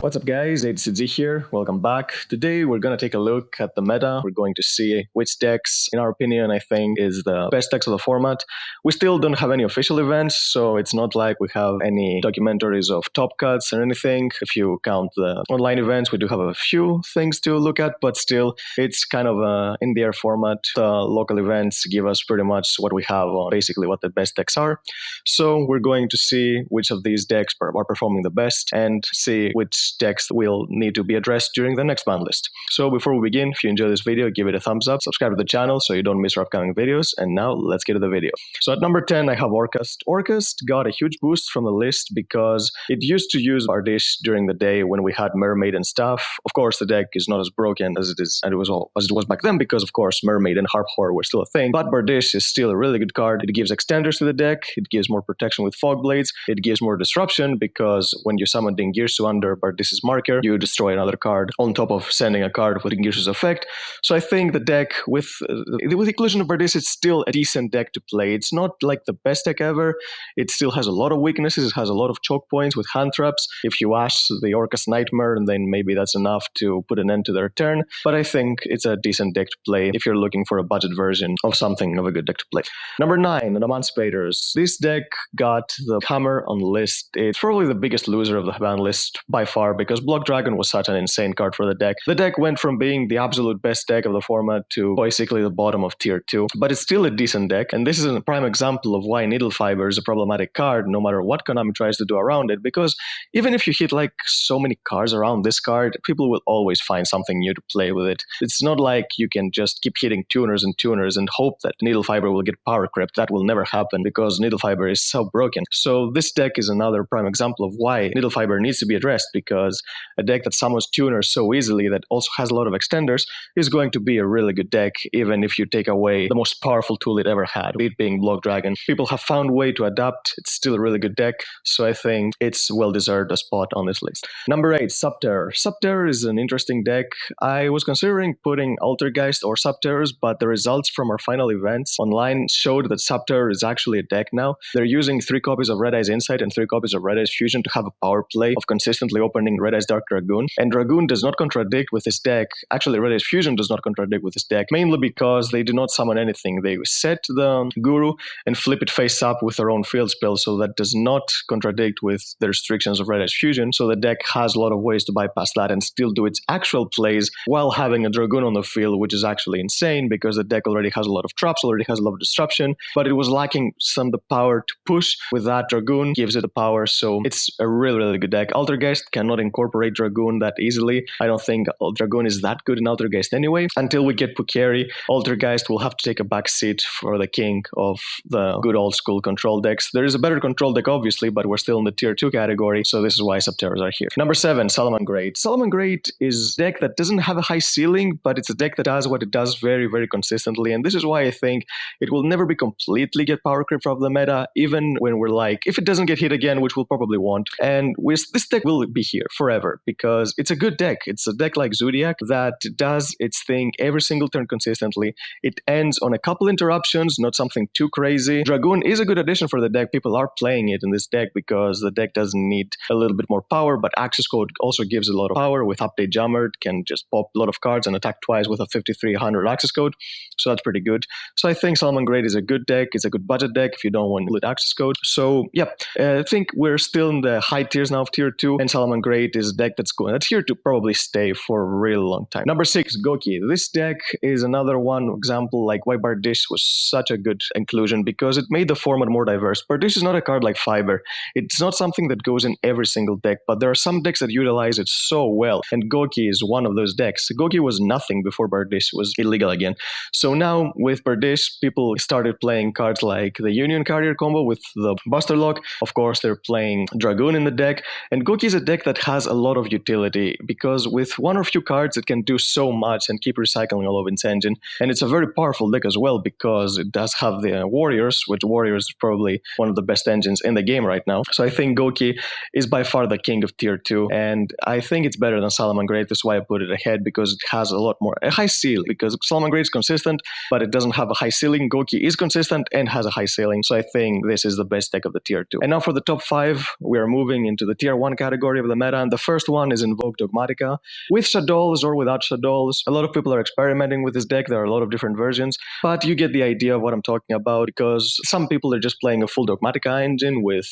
What's up guys, it's Z here, welcome back. Today we're gonna take a look at the meta. We're going to see which decks, in our opinion, I think is the best decks of the format. We still don't have any official events, so it's not like we have any documentaries of top cuts or anything. If you count the online events, we do have a few things to look at, but still, it's kind of a in the air format. The local events give us pretty much what we have on basically what the best decks are. So we're going to see which of these decks are performing the best and see which decks will need to be addressed during the next ban list. So before we begin, if you enjoy this video, give it a thumbs up, subscribe to the channel so you don't miss our upcoming videos, and now let's get to the video. So at number 10, I have Orchest. Orchest got a huge boost from the list because it used to use Bardiche during the day when we had Mermaid and stuff. Of course, the deck is not as broken as it is, and as it was back then because, of course, Mermaid and Harp Horror were still a thing, but Bardiche is still a really good card. It gives extenders to the deck, it gives more protection with Fog Blades, it gives more disruption because when you summon Dingirsu under Bardiche's marker, you destroy another card on top of sending a card with Dingirsu's effect. So I think the deck with the inclusion of Bardiche, it's still a decent deck to play. It's not like the best deck ever. It still has a lot of weaknesses. It has a lot of choke points with hand traps. If you ash the Orcus Nightmare, then maybe that's enough to put an end to their turn. But I think it's a decent deck to play if you're looking for a budget version of something of a good deck to play. Number 9, the Man Spaders. This deck got the hammer on the list. It's probably the biggest loser of the ban list by far because Block Dragon was such an insane card for the deck. The deck went from being the absolute best deck of the format to basically the bottom of tier 2, but it's still a decent deck, and this is a prime example of why Needle Fiber is a problematic card no matter what Konami tries to do around it, because even if you hit like so many cards around this card, people will always find something new to play with it. It's not like you can just keep hitting tuners and hope that Needle Fiber will get power crept. That will never happen because Needle Fiber is so broken. So this deck is another prime example of why Needle Fiber needs to be addressed, because a deck that summons tuners so easily that also has a lot of extenders is going to be a really good deck, even if you take away the most powerful tool it ever had, it being Block Dragon. People have found a way to adapt. It's still a really good deck, so I think it's well-deserved a spot on this list. Number 8, Subterr. Subterr is an interesting deck. I was considering putting Altergeist or Subterrors, but the results from our final events online showed that Subterror is actually a deck now. They're using 3 copies of Red Eye's Insight and 3 copies of Red Eye's Fusion to have a power play of consistently opening Red Eye's Dark Dragoon. And Dragoon does not contradict with this deck. Actually, Red Eye's Fusion does not contradict with this deck, mainly because they do not summon anything. They set the Guru and flip it face up with their own field spell, so that does not contradict with the restrictions of Red Eye's Fusion. So the deck has a lot of ways to bypass that and still do its actual plays while having a Dragoon on the field, which is actually insane because the deck already has a lot of traps, already has a lot of disruption, but it was lacking some of the power to push. With that, Dragoon gives it the power, so it's a really, really good deck. Altergeist cannot incorporate Dragoon that easily. I don't think Dragoon is that good in Altergeist anyway. Until we get Pukeri, Altergeist will have to take a back seat for the king of the good old school control decks. There is a better control deck, obviously, but we're still in the tier 2 category, so this is why Subterrors are here. Number 7, Salamangreat. Salamangreat is a deck that doesn't have a high ceiling, but it's a deck that does what it does very, very consistently, and this is why I think it will never be completely get power creep from the meta, even when we're like, if it doesn't get hit again, which we'll probably won't. And this deck will be here forever because it's a good deck. It's a deck like Zodiac that does its thing every single turn consistently. It ends on a couple interruptions, not something too crazy. Dragoon is a good addition for the deck. People are playing it in this deck because the deck doesn't need a little bit more power, but Access Code also gives a lot of power. With Update Jammer, it can just pop a lot of cards and attack twice with a 5300 Access Code, so that's pretty good. So I think Salamangreat is a good deck. It's a good budget deck if you don't want lit Access Code. So yeah, I think we're still in the high tiers now of tier 2, and Salamangreat is a deck that's here to probably stay for a really long time. Number 6, Goku. This deck is another one example like why Bardiche was such a good inclusion, because it made the format more diverse. Bardiche is not a card like Fiber. It's not something that goes in every single deck, but there are some decks that utilize it so well, and Goku is one of those decks. Goku was nothing before Bardiche was illegal again. So now with Bardiche, people started playing cards like the Union Carrier combo with the Buster Lock. Of course, they're playing Dragoon in the deck, and Goku is a deck that has a lot of utility because with one or few cards it can do so much and keep recycling all of its engine. And it's a very powerful deck as well because it does have the Warriors, which Warriors is probably one of the best engines in the game right now. So I think Goku is by far the king of tier 2, and I think it's better than Salamangreat. That's why I put it ahead, because it has a high ceiling, because Salamangreat is consistent, but it doesn't have a high ceiling. Goku is consistent and has a high ceiling, so I think this is the best deck of the tier 2. And now for the top 5, we are moving into the tier 1 category of the meta. meta, and the first one is Invoke Dogmatica. With Shadows or without Shadows, a lot of people are experimenting with this deck. There are a lot of different versions, but you get the idea of what I'm talking about, because some people are just playing a full Dogmatica engine with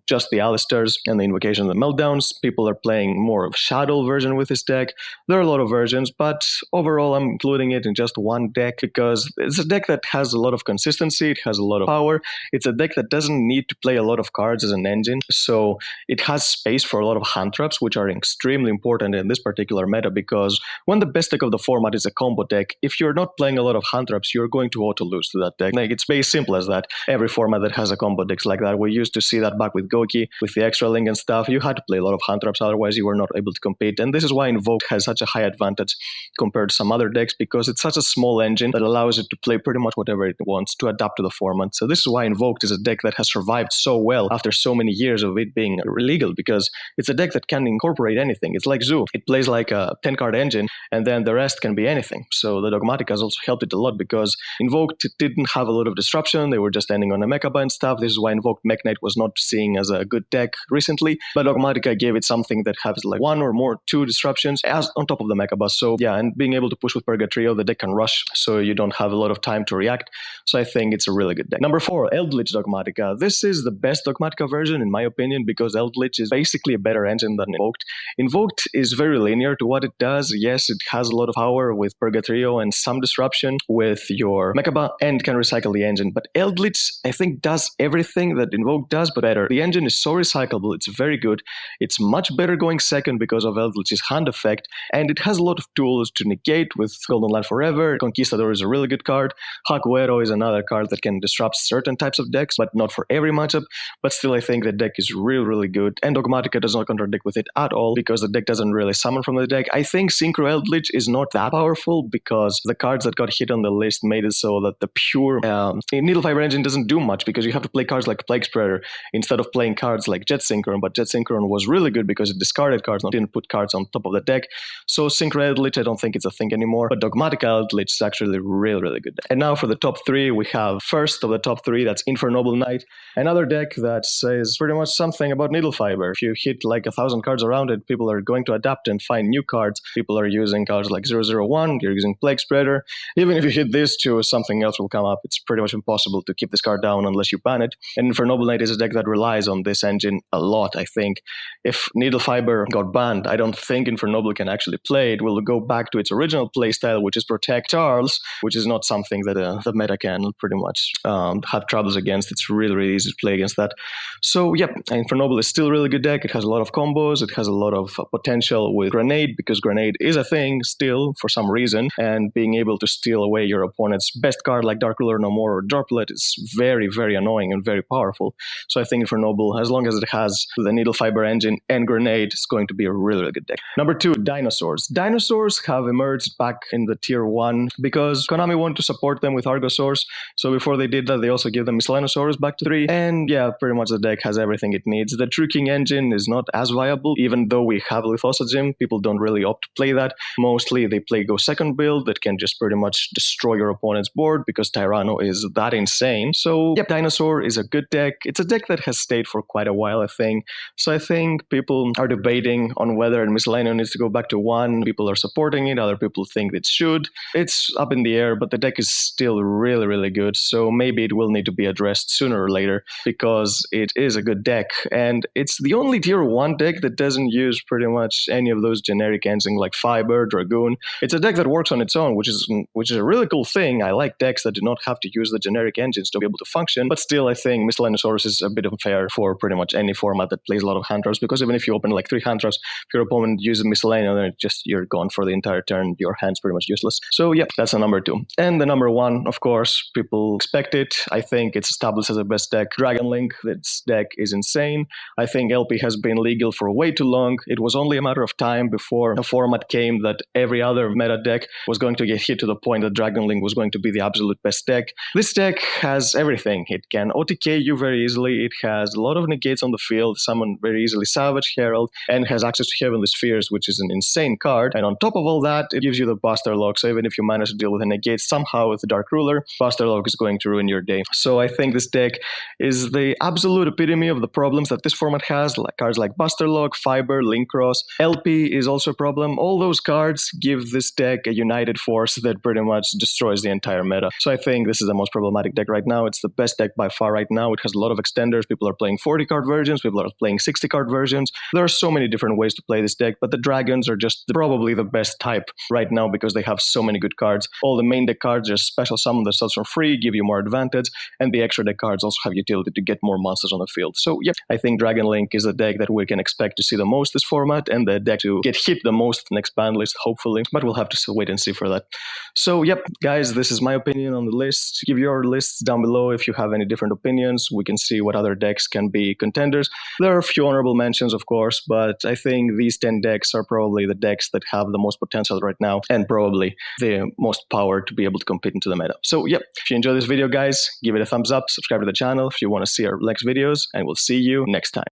just the Alistairs and the Invocation and the Meltdowns. People are playing more of Shadow version with this deck. There are a lot of versions, but overall I'm including it in just one deck because it's a deck that has a lot of consistency, it has a lot of power. It's a deck that doesn't need to play a lot of cards as an engine, so it has space for a lot of hand traps, which are extremely important in this particular meta, because when the best deck of the format is a combo deck, if you're not playing a lot of hand traps, you're going to auto lose to that deck. Like, it's very simple as that. Every format that has a combo deck like that, we used to see that back with Goku, with the extra link and stuff. You had to play a lot of hand traps, otherwise you were not able to compete. And this is why Invoke has such a high advantage compared to some other decks, because it's such a small engine that allows it to play pretty much whatever it wants to adapt to the format. So this is why Invoked is a deck that has survived so well after so many years of it being illegal, because it's a deck that can incorporate anything. It's like Zoo. It plays like a 10-card engine, and then the rest can be anything. So the Dogmatica has also helped it a lot, because Invoked didn't have a lot of disruption. They were just ending on a Mechaba and stuff. This is why Invoked Mech Knight was not seen as a good deck recently, but Dogmatica gave it something that has like one or more, two disruptions as on top of the Mechaba. So yeah, and being able to push with Purgatrio, the deck can rush, so you don't have a lot of time to react. So I think it's a really good deck. Number 4, Eldritch Dogmatica. This is the best Dogmatica version in my opinion, because Eldritch is basically a better engine than Invoked. Invoked is very linear to what it does. Yes, it has a lot of power with Purgatrio and some disruption with your Mechaba, and can recycle the engine. But Eldritch, I think, does everything that Invoked does, but better. The engine is so recyclable, it's very good. It's much better going second because of Eldritch's hand effect, and it has a lot of tools to negate with Golden Land Forever. Conquistador is a really good card. Hakuero is another card that can disrupt certain types of decks, but not for every matchup. But still, I think the deck is really, really good, and Dogmatica does not contradict with it at all, because the deck doesn't really summon from the deck. I think Synchro Eldritch is not that powerful, because the cards that got hit on the list made it so that the pure Needle Fiber engine doesn't do much, because you have to play cards like Plague Spreader instead of playing cards like Jet Synchron. But Jet Synchron was really good because it discarded cards, not didn't put cards on top of the deck. So Synchro Eldritch, I don't think it's a thing anymore, but Dogmatica Eldritch is actually really, really good deck. And now for the top 3, we have first of the top 3, that's Infernoble Knight, another deck that says pretty much something about Needle Fiber. If you hit like 1,000 cards around it, people are going to adapt and find new cards. People are using cards like 001, you're using Plague Spreader. Even if you hit this too, something else will come up. It's pretty much impossible to keep this card down unless you ban it. And Infernoble Knight is a deck that relies on this engine a lot, I think. If Needle Fiber got banned, I don't think Infernoble can actually play. It will go back to its original playstyle, which is Protect Charles, which is not something that the meta can pretty much have troubles against. It's really, really easy to play against that. So yep, Infernoble is still a really good deck. It has a lot of combos. It has a lot of potential with Grenade, because Grenade is a thing still for some reason, and being able to steal away your opponent's best card like Dark Ruler No More or Droplet is very, very annoying and very powerful. So I think Infernoble, as long as it has the Needle Fiber engine and Grenade, is going to be a really, really good deck. Number 2, Dinosaurs. Dinosaurs have emerged back in the tier 1 because Konami wanted to support them with Argosaurs. So before they did that, they also gave them Miscellaneosaurus back to 3. And yeah, pretty much the deck has everything it needs. The True King engine is not as viable, even though we have Lithosagym. People don't really opt to play that. Mostly they play Go Second build that can just pretty much destroy your opponent's board, because Tyranno is that insane. So yep, Dinosaur is a good deck. It's a deck that has stayed for quite a while, I think. So I think people are debating on whether Miscellaneous needs to go back to 1. People are supporting it. Other people think it should. It's up in the air, but the deck is still really, really good. So maybe it will need to be addressed sooner or later, because it is a good deck. And it's the only tier 1 deck that doesn't use pretty much any of those generic engines like Fiber, Dragoon. It's a deck that works on its own, which is a really cool thing. I like decks that do not have to use the generic engines to be able to function, but still I think Miscellaneosaurus is a bit unfair for pretty much any format that plays a lot of hand traps, because even if you open like 3 hand traps, if your opponent uses Miscellaneous, then you're gone for the entire turn. Your hand's pretty much useless. So yeah, that's the number 2. And the number 1, of course, people expect it. I think it's established as the best deck. Dragon Link, this deck is insane. I think LP has been legal for way too long. It was only a matter of time before a format came that every other meta deck was going to get hit to the point that Dragon Link was going to be the absolute best deck. This deck has everything. It can OTK you very easily. It has a lot of negates on the field, summon very easily Savage, Herald, and has access to Heavenly Spheres, which is an insane card. And on top of all that, it gives you the Buster Lock. So even if you manage to deal with a negate somehow with the Dark Ruler, Buster Lock is going to ruin your day. So I think this deck is the absolute epitome of the problems that this format has, like cards like Buster Lock, Murloc, Fiber, Linkross. LP is also a problem. All those cards give this deck a united force that pretty much destroys the entire meta. So I think this is the most problematic deck right now. It's the best deck by far right now. It has a lot of extenders. People are playing 40-card versions. People are playing 60-card versions. There are so many different ways to play this deck, but the dragons are just probably the best type right now because they have so many good cards. All the main deck cards, just special summon themselves for free, give you more advantage, and the extra deck cards also have utility to get more monsters on the field. So yep, I think Dragon Link is a deck that we can expect to see the most this format, and the deck to get hit the most next ban list, hopefully, but we'll have to wait and see for that. So yep, guys, this is my opinion on the list. Give your lists down below if you have any different opinions. We can see what other decks can be contenders. There are a few honorable mentions, of course, but I think these 10 decks are probably the decks that have the most potential right now, and probably the most power to be able to compete into the meta. So yep, if you enjoyed this video, guys, give it a thumbs up, subscribe to the channel if you want to see our next videos, and we'll see you next time.